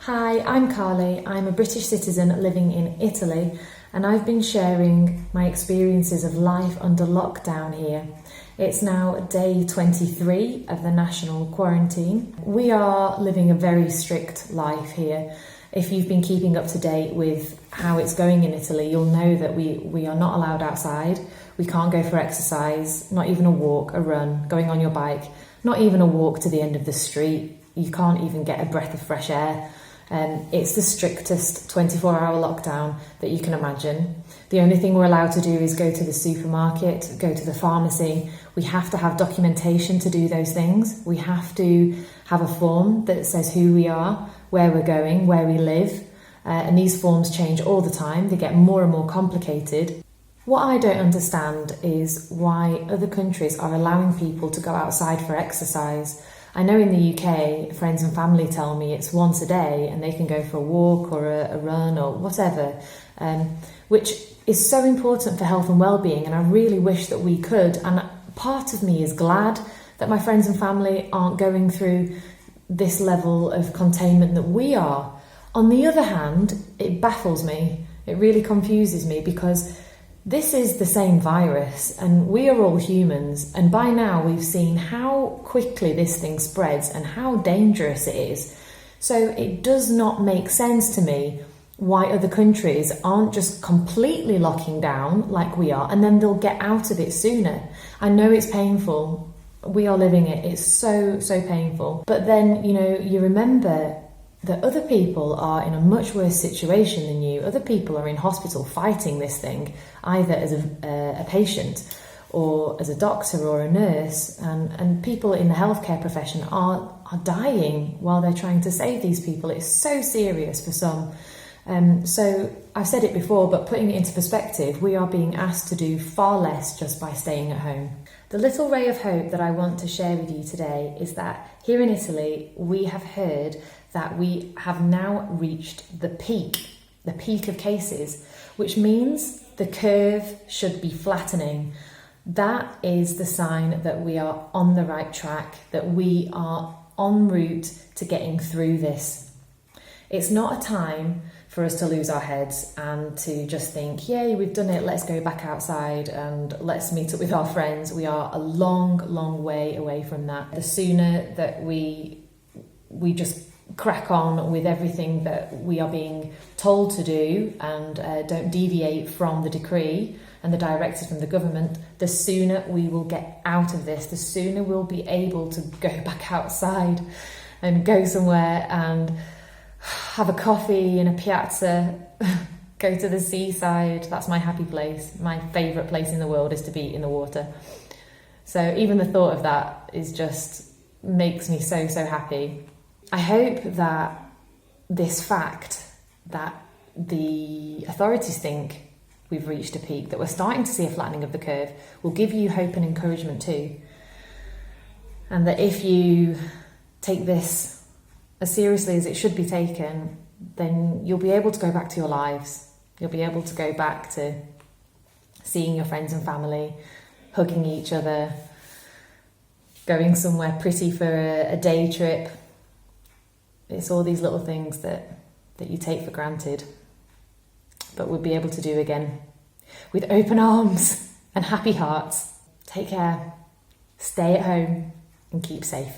Hi, I'm Carly. I'm a British citizen living in Italy, and I've been sharing my experiences of life under lockdown here. It's now day 23 of the national quarantine. We are living a very strict life here. If you've been keeping up to date with how it's going in Italy, you'll know that we are not allowed outside. We can't go for exercise, not even a walk, a run, going on your bike, not even a walk to the end of the street. You can't even get a breath of fresh air. It's the strictest 24-hour lockdown that you can imagine. The only thing we're allowed to do is go to the supermarket, go to the pharmacy. We have to have documentation to do those things. We have to have a form that says who we are, where we're going, where we live. And these forms change all the time. They get more and more complicated. What I don't understand is why other countries are allowing people to go outside for exercise. I know in the UK, friends and family tell me it's once a day and they can go for a walk or a run or whatever, which is so important for health and well-being, and I really wish that we could. And part of me is glad that my friends and family aren't going through this level of containment that we are. On the other hand, it baffles me. It really confuses me because this is the same virus and we are all humans, and by now we've seen how quickly this thing spreads and how dangerous it is. So it does not make sense to me why other countries aren't just completely locking down like we are, and then they'll get out of it sooner. I know it's painful. We are living it. It's so painful. But then, you remember that other people are in a much worse situation than you. Other people are in hospital fighting this thing, either as a patient or as a doctor or a nurse, and people in the healthcare profession are dying while they're trying to save these people. It's so serious for some. So I've said it before, but putting it into perspective, we are being asked to do far less just by staying at home. The little ray of hope that I want to share with you today is that here in Italy, we have heard that we have now reached the peak of cases, which means the curve should be flattening. That is the sign that we are on the right track, that we are en route to getting through this. It's not a time for us to lose our heads and to just think, yay, we've done it, let's go back outside and let's meet up with our friends. We are a long way away from that. The sooner that we just crack on with everything that we are being told to do and don't deviate from the decree and the directives from the government, the sooner we will get out of this, the sooner we'll be able to go back outside and go somewhere and have a coffee in a piazza, go to the seaside. That's my happy place. My favourite place in the world is to be in the water. So even the thought of that is just makes me so happy. I hope that this fact that the authorities think we've reached a peak, that we're starting to see a flattening of the curve, will give you hope and encouragement too. And that if you take this as seriously as it should be taken, then you'll be able to go back to your lives. You'll be able to go back to seeing your friends and family, hugging each other, going somewhere pretty for a day trip. It's all these little things that you take for granted, but we'll be able to do again with open arms and happy hearts. Take care, stay at home and keep safe.